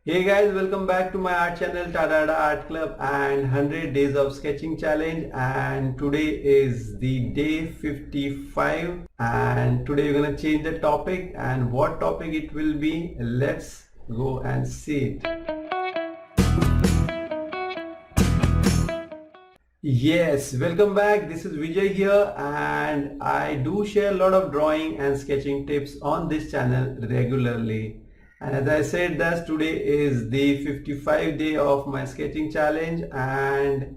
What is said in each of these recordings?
Hey guys, welcome back to my art channel TADA-DADA Art Club and 100 days of sketching challenge, and today is the day 55 and today we're gonna change the topic, and what topic it will be, let's go and see it. Yes, welcome back. This is Vijay here, and I do share a lot of drawing and sketching tips on this channel regularly. And as I said, that today is the 55 day of my sketching challenge, and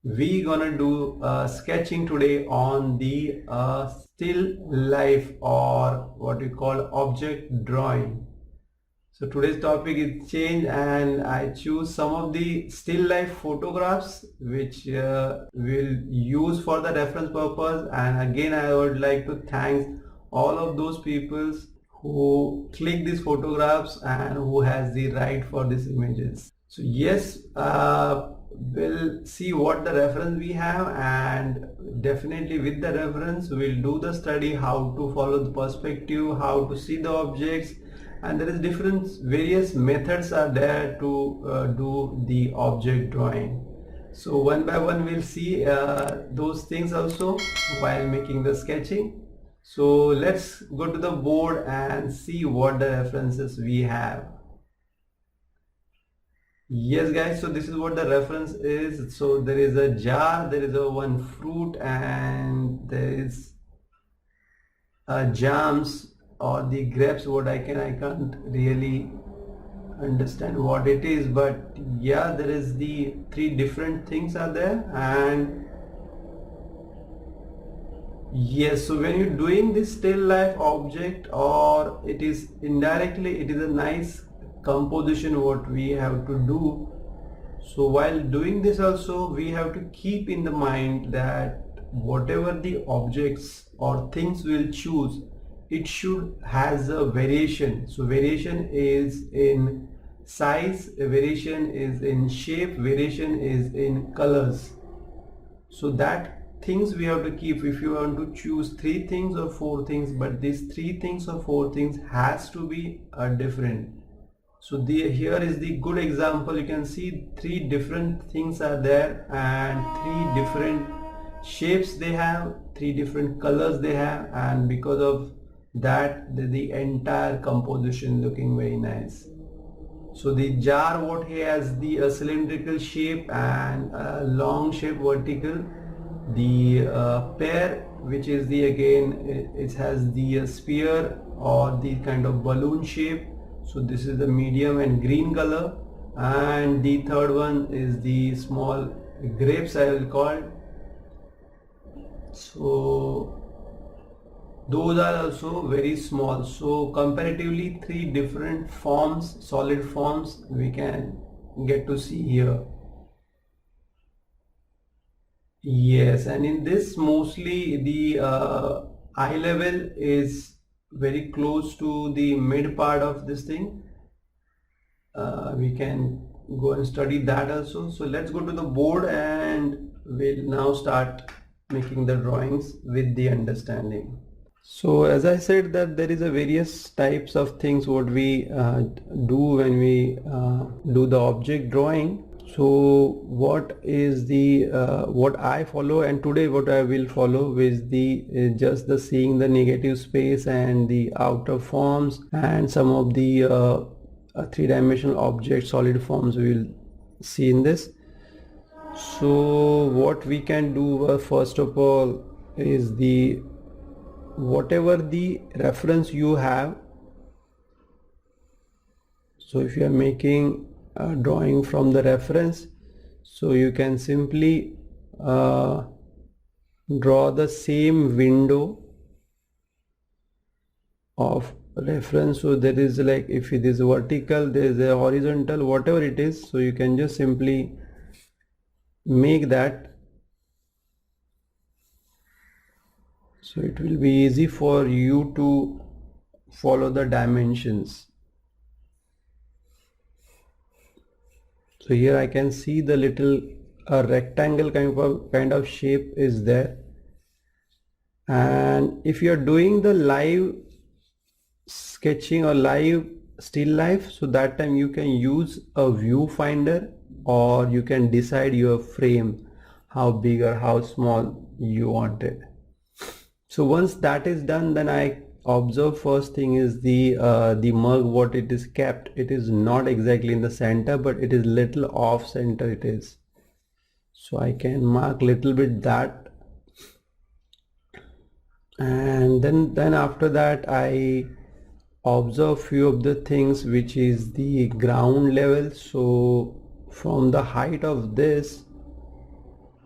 we gonna do sketching today on the still life, or what we call object drawing. So today's topic is change, and I choose some of the still life photographs which will use for the reference purpose. And again, I would like to thank all of those people who click these photographs and who has the right for these images. So yes, we'll see what the reference we have, and definitely with the reference we'll do the study how to follow the perspective, how to see the objects, and there is various methods are there to do the object drawing. So one by one we'll see those things also while making the sketching. So let's go to the board and see what the references we have. Yes guys, so this is what the reference is. So there is a jar, there is a one fruit, and there is jams or the grapes. What I can't really understand what it is, but yeah, there is the three different things are there. And yes, so when you're doing this still life object, or it is indirectly, it is a nice composition what we have to do. So while doing this also, we have to keep in the mind that whatever the objects or things we'll choose, it should has a variation. So variation is in size, variation is in shape, variation is in colors. So that things we have to keep. If you want to choose 3 things or 4 things, but these 3 things or 4 things has to be different. So here is the good example. You can see 3 different things are there, and 3 different shapes they have, 3 different colors they have, and because of that the entire composition looking very nice. So the jar what he has the cylindrical shape and long shape vertical. The pear, which is the again it has the sphere or the kind of balloon shape. So this is the medium and green color, and the third one is the small grapes I will call it. So those are also very small. So comparatively 3 different forms, solid forms we can get to see here. Yes, and in this mostly the eye level is very close to the mid part of this thing. We can go and study that also. So let's go to the board and we'll now start making the drawings with the understanding. So as I said that there is a various types of things what we do when we do the object drawing. So what is the what I follow, and today what I will follow is the just the seeing the negative space and the outer forms and some of the 3-dimensional objects, solid forms we will see in this. So what we can do first of all is the whatever the reference you have. So if you are making a drawing from the reference, so you can simply draw the same window of reference. So there is like, if it is vertical, there is a horizontal, whatever it is, so you can just simply make that. So it will be easy for you to follow the dimensions. So here I can see the little rectangle kind of shape is there. And if you are doing the live sketching or live still life, so that time you can use a viewfinder, or you can decide your frame how big or how small you want it. So once that is done, then I observe first thing is the mug, what it is kept. It is not exactly in the center, but it is little off center it is. So I can mark little bit that, and then after that I observe few of the things which is the ground level. So from the height of this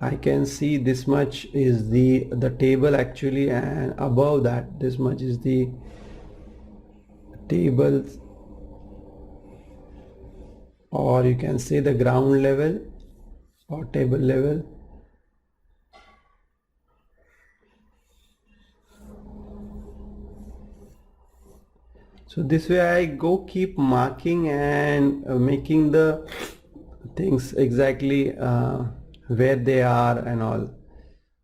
I can see this much is the table actually, and above that this much is the table, or you can say the ground level or table level. So this way I go keep marking and making the things exactly where they are and all.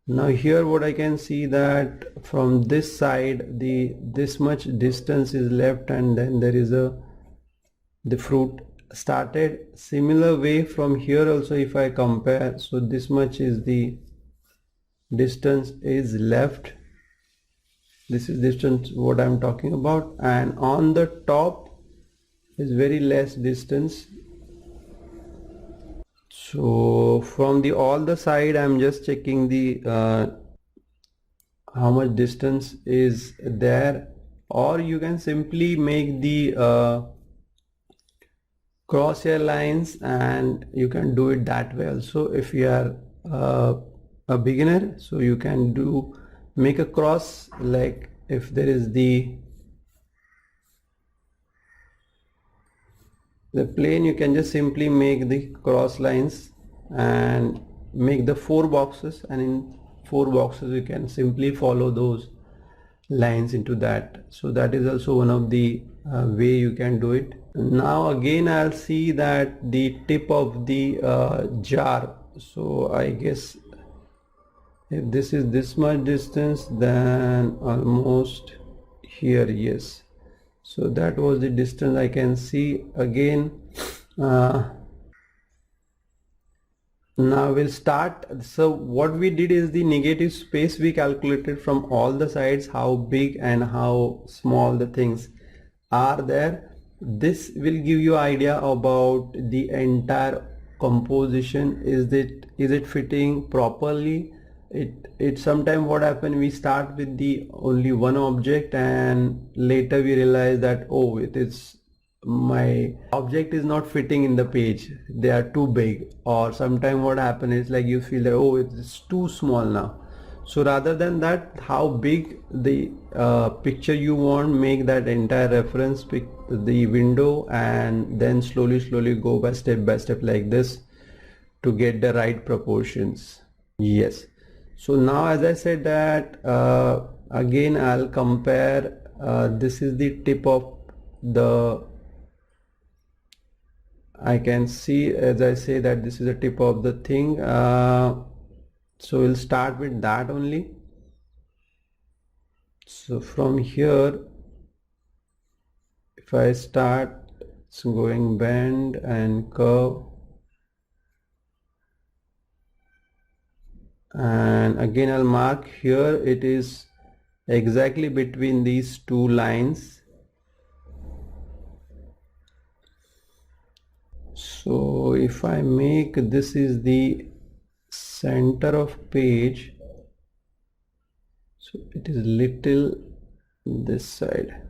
Now here what I can see that from this side this much distance is left, and then there is the fruit started. Similar way from here also if I compare, so this much is the distance is left. This is distance what I'm talking about, and on the top is very less distance. So from the all the side I'm just checking the how much distance is there, or you can simply make the crosshair lines, and you can do it that way also. If you are a beginner, so you can make a cross, like if there is the plane, you can just simply make the cross lines and make the 4 boxes, and in 4 boxes you can simply follow those lines into that. So that is also one of the way you can do it. Now again I'll see that the tip of the jar, so I guess if this is this much distance, then almost here, yes. So that was the distance I can see. Again now we'll start. So what we did is the negative space we calculated from all the sides, how big and how small the things are there. This will give you idea about the entire composition. Is it fitting properly? It sometimes what happen, we start with the only one object, and later we realize that, oh, it is my object is not fitting in the page, they are too big. Or sometimes what happen is like you feel that, oh, it's too small now. So rather than that, how big the picture you want, make that entire reference pick the window, and then slowly go by step like this to get the right proportions. Yes. So now as I said that again I'll compare, this is the tip of the, I can see as I say that this is the tip of the thing. So we'll start with that only. So from here if I start, it's going bend and curve, and again I'll mark here, it is exactly between these two lines. So if I make this is the center of page, so it is little this side.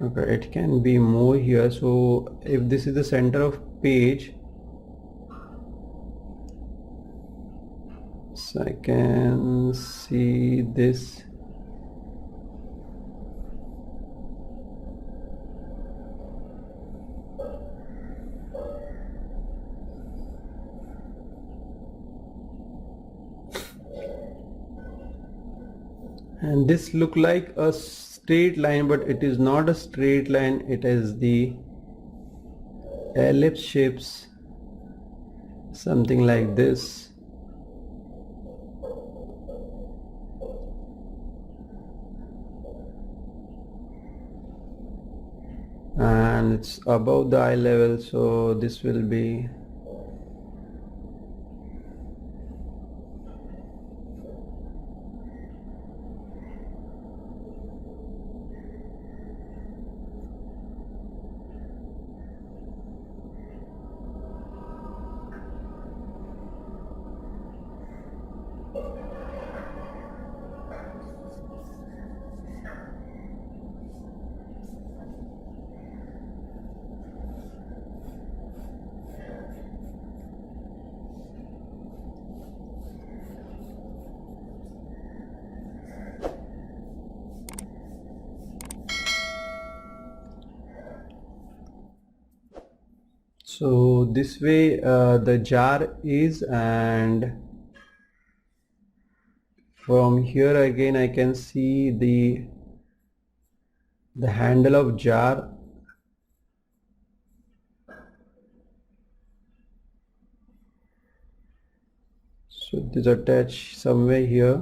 Okay, it can be more here. So if this is the center of page, so I can see this. And this look like a straight line, but it is not a straight line, it is the ellipse shapes something like this. And it's above the eye level, so this will be so this way the jar is, and from here again I can see the handle of jar. So it is attached somewhere here.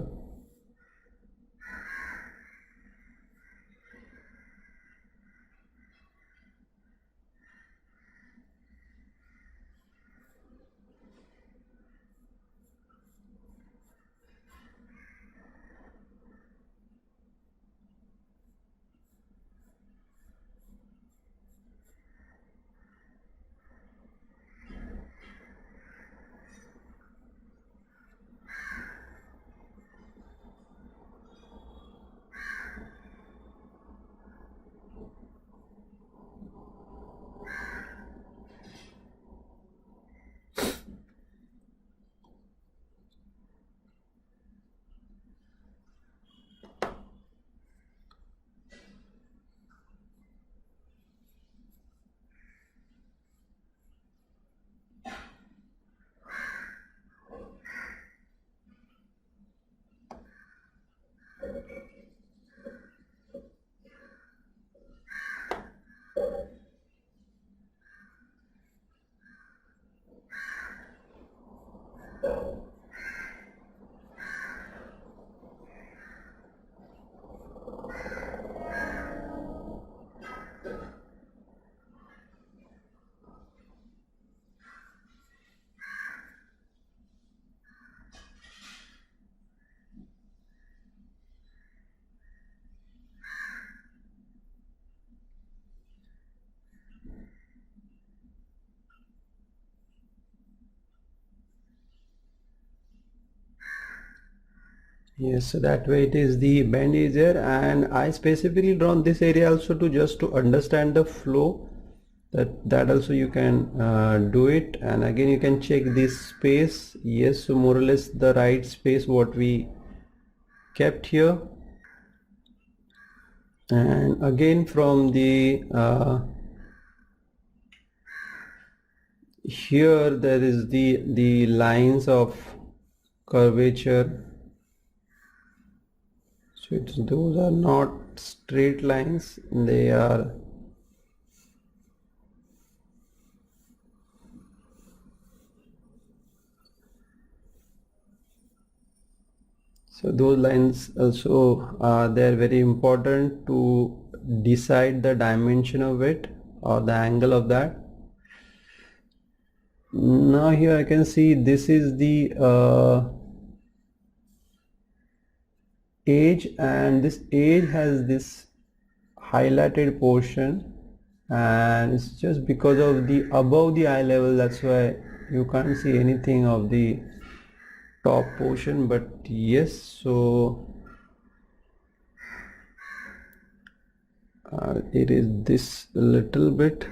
Yes, so that way it is, the bend is there, and I specifically drawn this area also to just to understand the flow. That also you can do it, and again you can check this space. Yes, so more or less the right space what we kept here. And again from the here there is the lines of curvature. So those are not straight lines, they are so those lines also they're very important to decide the dimension of it or the angle of that. Now here I can see this is the edge, and this edge has this highlighted portion, and it's just because of the above the eye level, that's why you can't see anything of the top portion. But yes, so it is this little bit.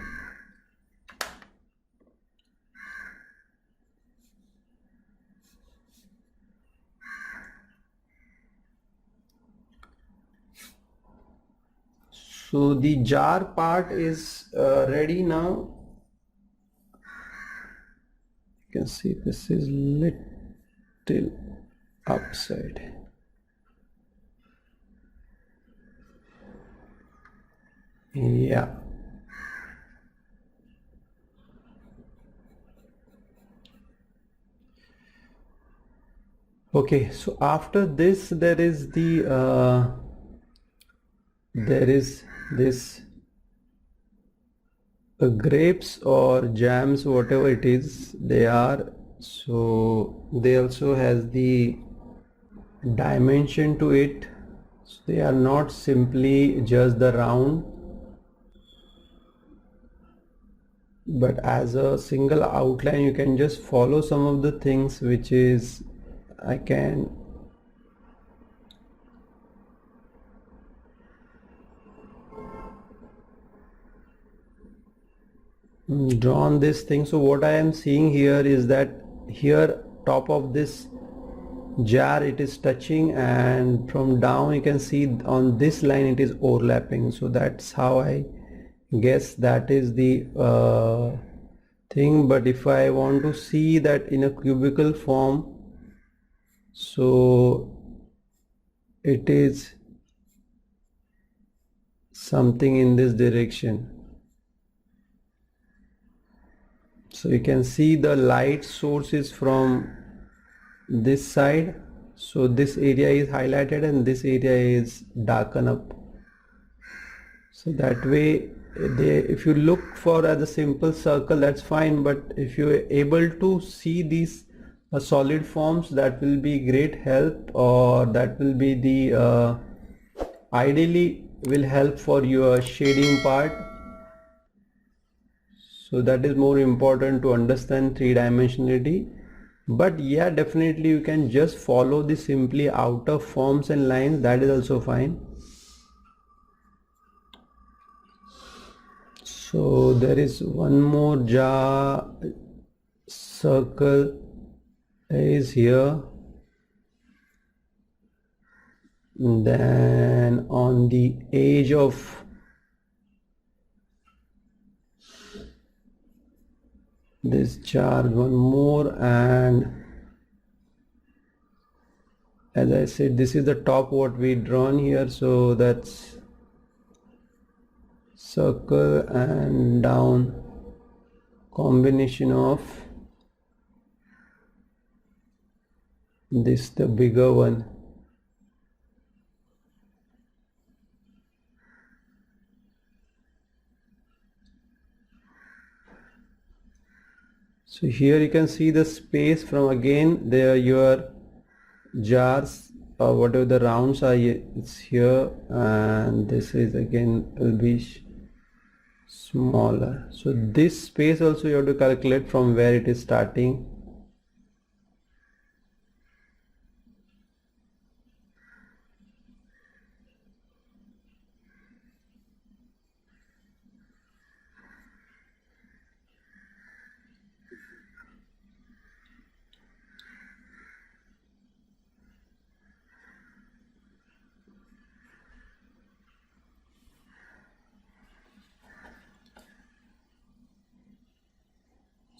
So the jar part is ready now. You can see this is little upside. Yeah. Okay, so after this there is this grapes or jams, whatever it is they are. So they also has the dimension to it. So they are not simply just the round, but as a single outline you can just follow some of the things which is I can drawn this thing. So what I am seeing here is that here top of this jar it is touching, and from down you can see on this line it is overlapping. So that's how I guess that is the thing. But if I want to see that in a cubical form, so it is something in this direction. So you can see the light source is from this side, so this area is highlighted and this area is darkened up. So that way if you look for as a simple circle, that's fine, but if you are able to see these solid forms, that will be great help, or that will be the ideally will help for your shading part. So that is more important to understand three-dimensionality. But yeah, definitely you can just follow the simply outer forms and lines, that is also fine. So there is one more jar circle is here, then on the edge of this jar one more, and as I said, this is the top what we drawn here, so that's circle and down combination of this, the bigger one. So here you can see the space from again there your jars or whatever the rounds are, it's here, and this is again will be smaller. So this space also you have to calculate from where it is starting.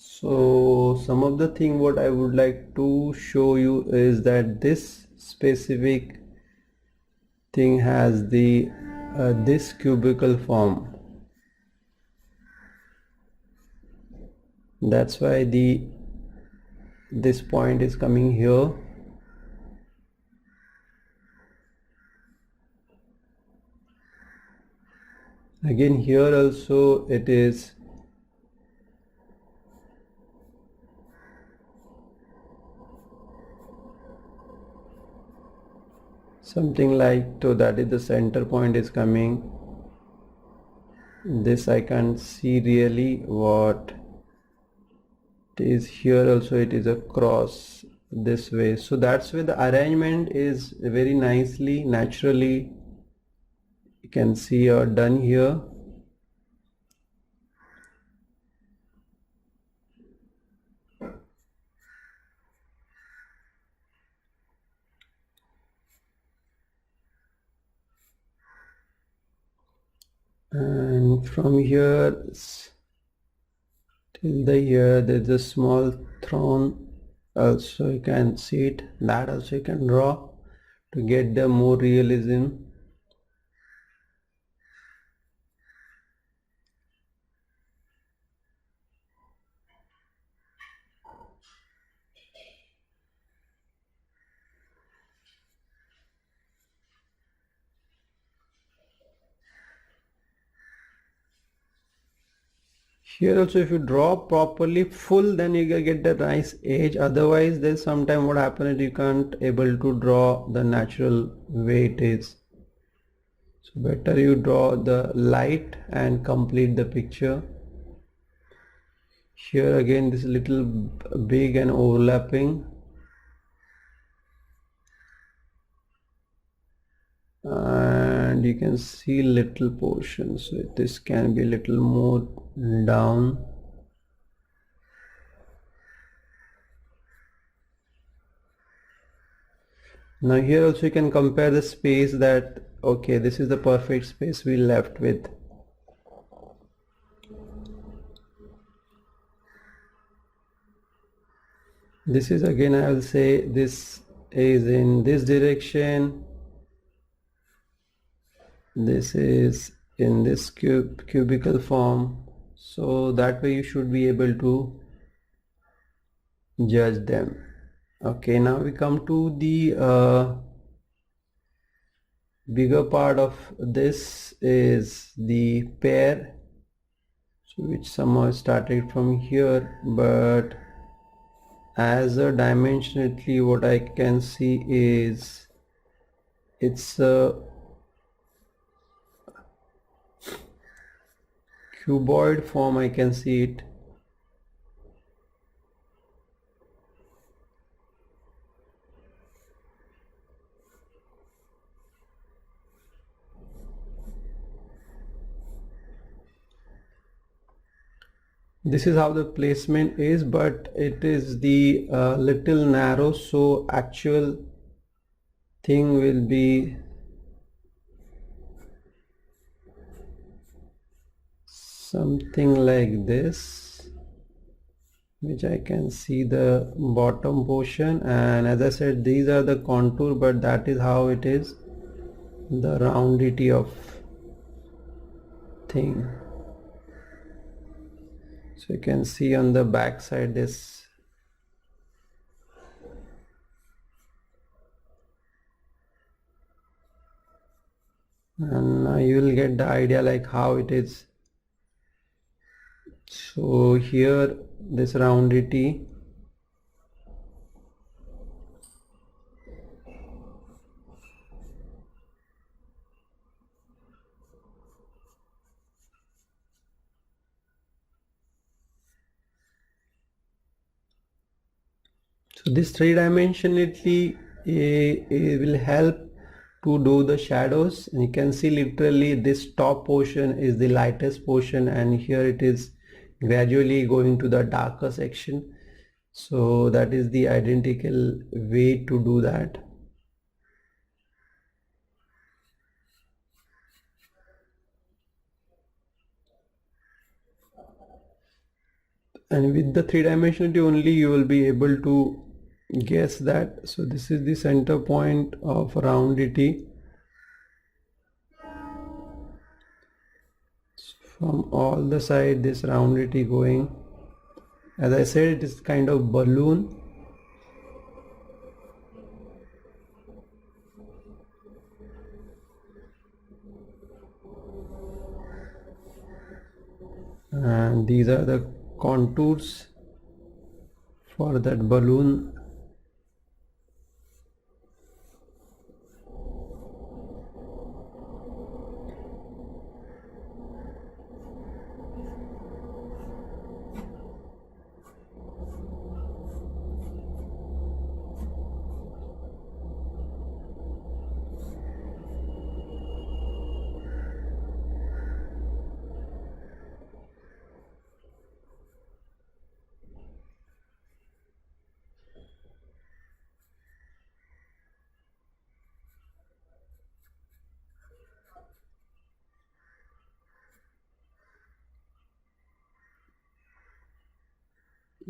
So some of the thing what I would like to show you is that this specific thing has the this cubical form. That's why this point is coming here. Again here also it is something like, so that is the center point is coming. This I can't see really what it is. Here also it is a cross this way, so that's where the arrangement is very nicely naturally you can see are done here. And from here till the here there's a small throne also, you can see it, that also you can draw to get the more realism. Here also if you draw properly full, then you can get the nice edge. Otherwise there's sometime what happens is you can't able to draw the natural way it is. So better you draw the light and complete the picture. Here again this is little big and overlapping, and you can see little portions, so this can be little more down. Now here also you can compare the space, that okay, this is the perfect space we left with. This is again, I will say this is in this direction, this is in this cubical form, so that way you should be able to judge them. Okay, now we come to the bigger part of this is the pair, so which somehow started from here, but as a dimensionally what I can see is it's a cuboid form, I can see it. This is how the placement is, but it is the little narrow, so actual thing will be something like this, which I can see the bottom portion, and as I said these are the contour, but that is how it is, the roundity of thing. So you can see on the back side this and now you will get the idea like how it is. So here this roundity, so this three-dimensionality will help to do the shadows, and you can see literally this top portion is the lightest portion, and here it is gradually going to the darker section. So that is the identical way to do that. And with the three-dimensionality only you will be able to guess that. So this is the center point of roundity. From all the side this roundity going, as I said, it is kind of balloon. And these are the contours for that balloon.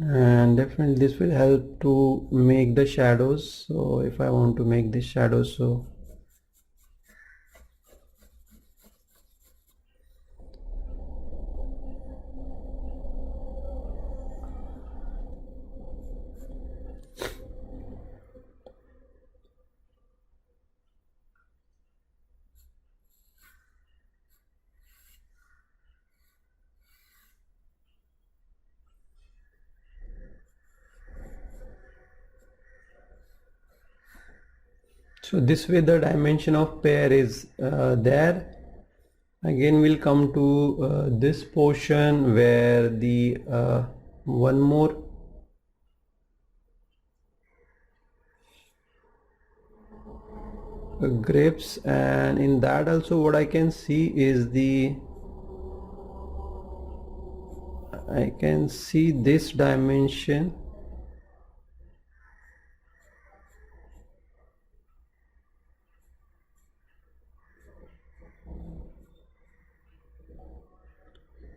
And definitely this will help to make the shadows. So if I want to make this shadow, so So this way the dimension of pair is there. Again we'll come to this portion where the one more grapes, and in that also what I can see is I can see this dimension.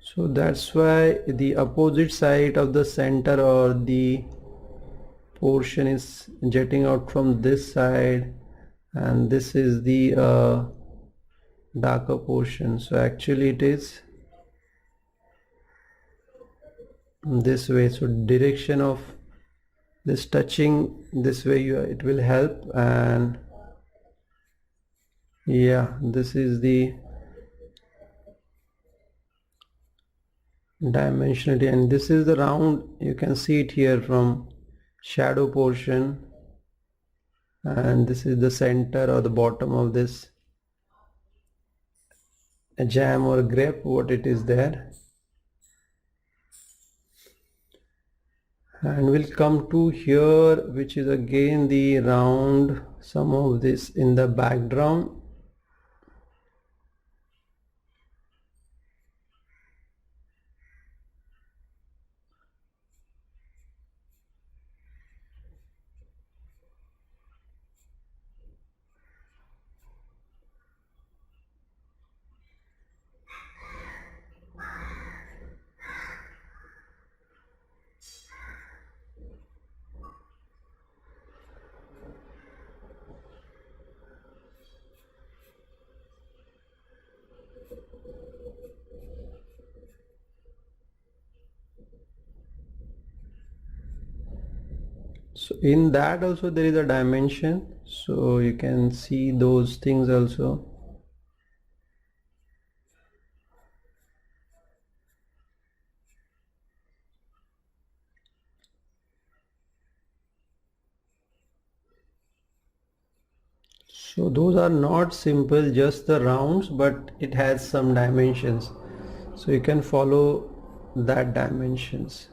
So that's why the opposite side of the center or the portion is jetting out from this side, and this is the darker portion. So actually it is this way. So direction of this touching this way, it will help. And yeah, this is the dimensionality, and this is the round. You can see it here from shadow portion, and this is the center or the bottom of this jam or grape, what it is there. And we'll come to here, which is again the round, some of this in the background. So in that also there is a dimension, so you can see those things also. So those are not simple just the rounds, but it has some dimensions, so you can follow that dimensions.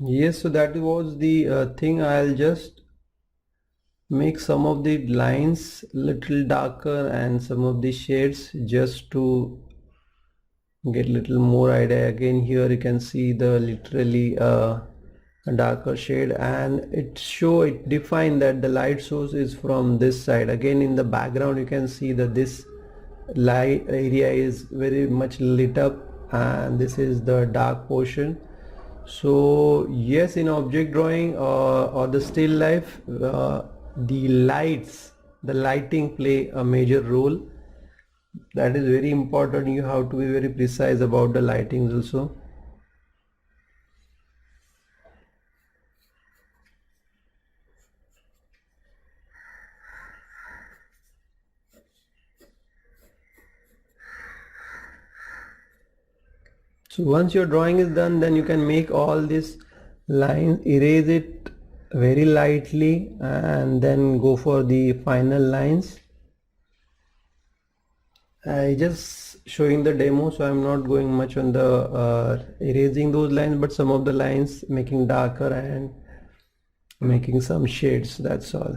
Yes, so that was the thing. I'll just make some of the lines little darker and some of the shades just to get little more idea. Again here you can see the literally a darker shade, and it define that the light source is from this side. Again in the background you can see that this light area is very much lit up, and this is the dark portion. So yes, in object drawing or the still life, the lighting play a major role. That is very important. You have to be very precise about the lightings also. So once your drawing is done, then you can make all these lines, erase it very lightly, and then go for the final lines. I just showing the demo, so I'm not going much on the erasing those lines, but some of the lines making darker and making some shades, that's all.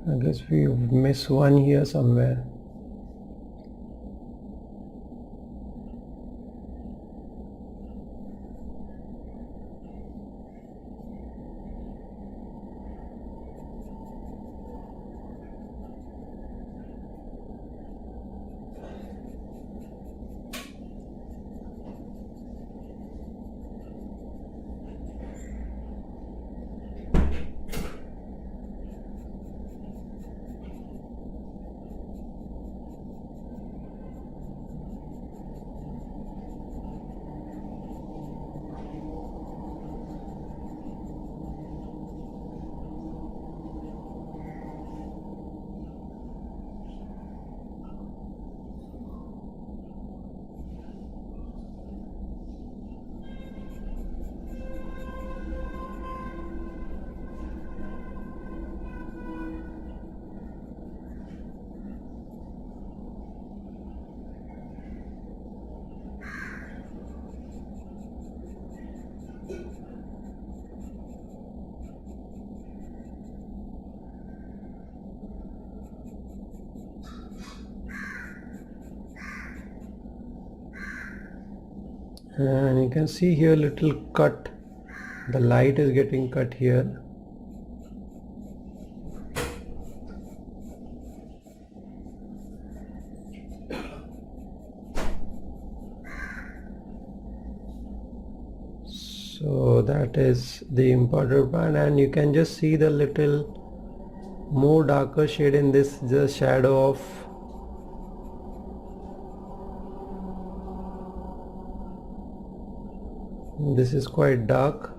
I guess we miss one here somewhere. And you can see here little cut, the light is getting cut here. So that is the important part, and you can just see the little more darker shade in this, the shadow of this is quite dark.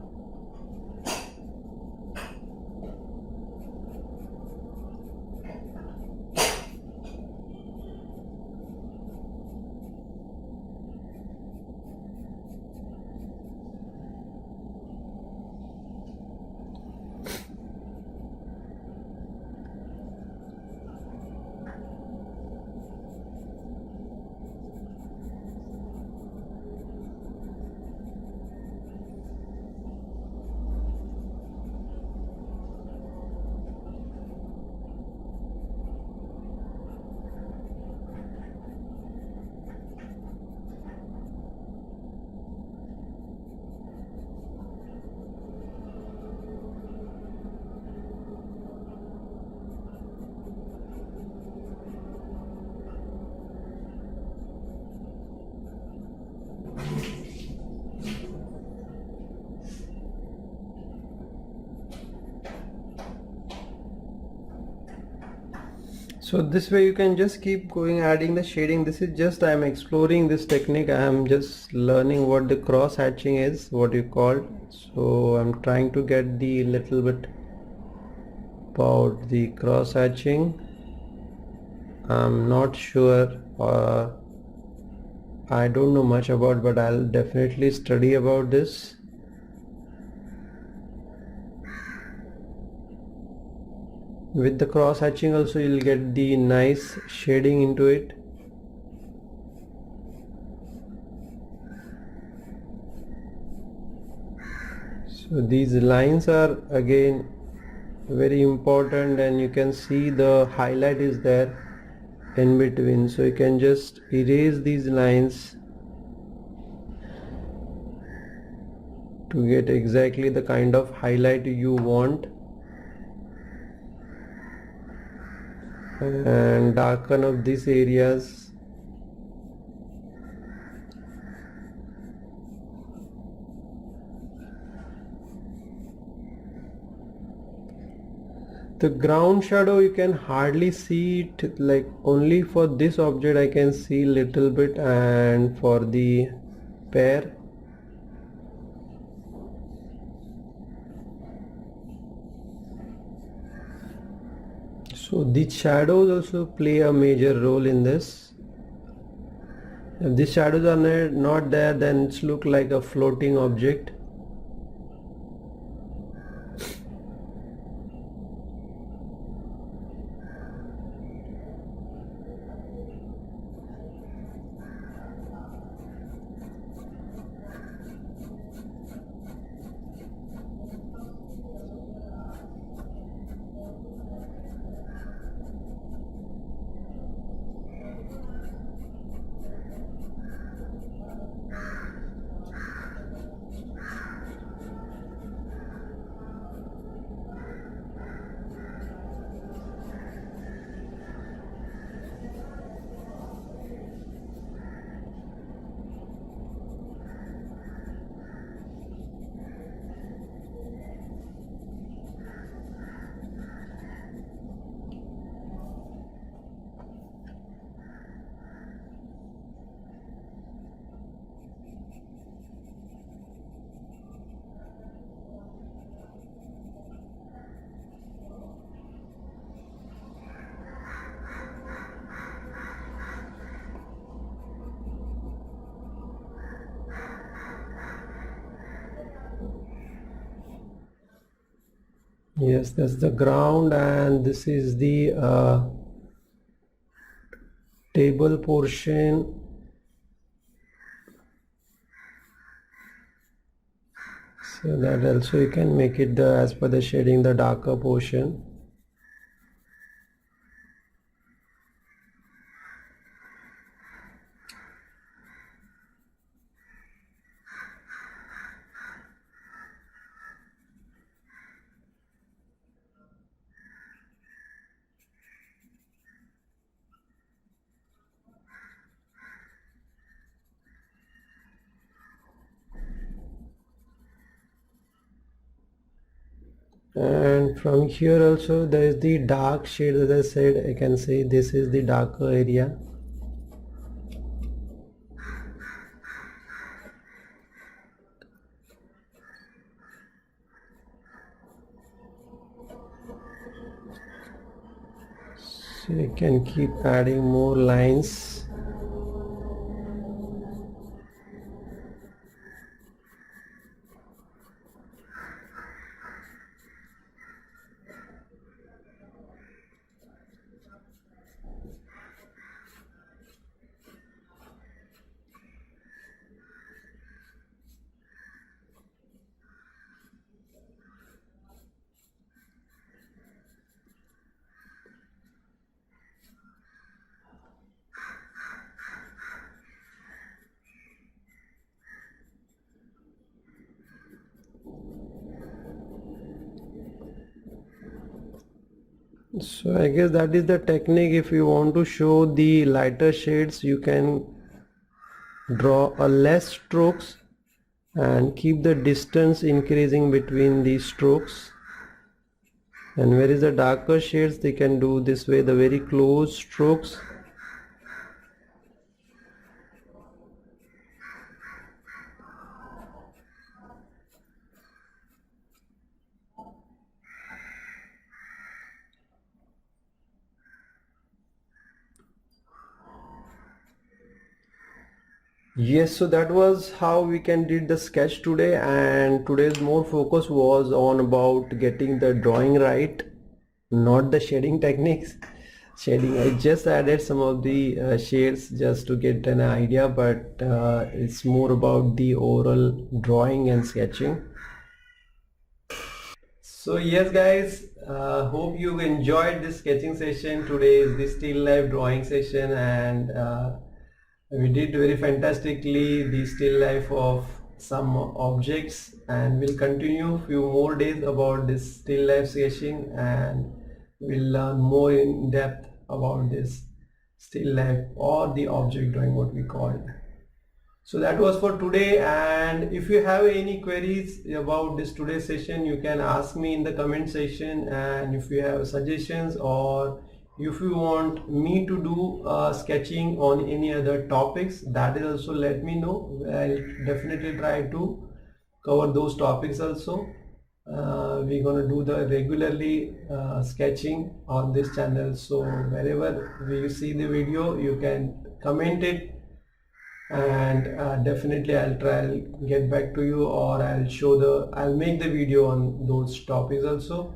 So this way you can just keep going, adding the shading. This is just, I am exploring this technique. I am just learning what the cross hatching is, what you call. So I'm trying to get the little bit about the cross hatching. I'm not sure, I don't know much about, but I'll definitely study about this. With the cross hatching also you'll get the nice shading into it. So these lines are again very important, and you can see the highlight is there in between, so you can just erase these lines to get exactly the kind of highlight you want, and darken up these areas. The ground shadow you can hardly see it, like only for this object I can see little bit, and for the pair. So these shadows also play a major role in this. If these shadows are not there, then it's look like a floating object. Yes, that's the ground, and this is the table portion. So that also you can make it the as per the shading, the darker portion. And from here also there is the dark shade. As I said, I can say this is the darker area. So you can keep adding more lines. So I guess that is the technique. If you want to show the lighter shades, you can draw a less strokes and keep the distance increasing between these strokes. And where is the darker shades, they can do this way, the very close strokes. Yes, so that was how we can did the sketch today, and today's more focus was on about getting the drawing right, not the shading techniques. Shading, I just added some of the shades just to get an idea, but it's more about the overall drawing and sketching. So yes guys, hope you enjoyed this sketching session. Today is the still life drawing session, and we did very fantastically the still life of some objects, and we'll continue few more days about this still life sketching, and we'll learn more in depth about this still life or the object drawing, what we call it. So that was for today, and if you have any queries about this today's session, you can ask me in the comment section, and if you have suggestions or if you want me to do sketching on any other topics, that is also let me know. I'll definitely try to cover those topics also. We're gonna do the regularly sketching on this channel, so wherever you see the video you can comment it, and definitely I'll try and get back to you, or I'll make the video on those topics also.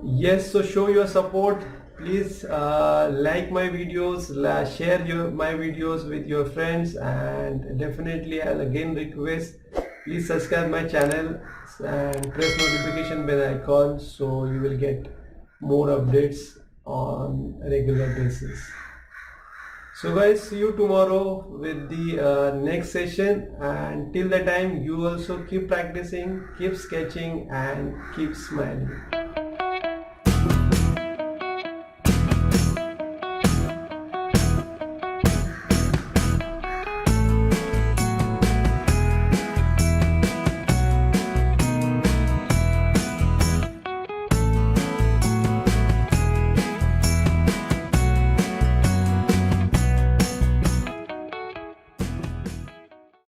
Yes, so show your support. Please like my videos, share my videos with your friends, and definitely I'll again request, please subscribe my channel and press notification bell icon so you will get more updates on a regular basis. So guys, see you tomorrow with the next session, and till the time you also keep practicing, keep sketching, and keep smiling.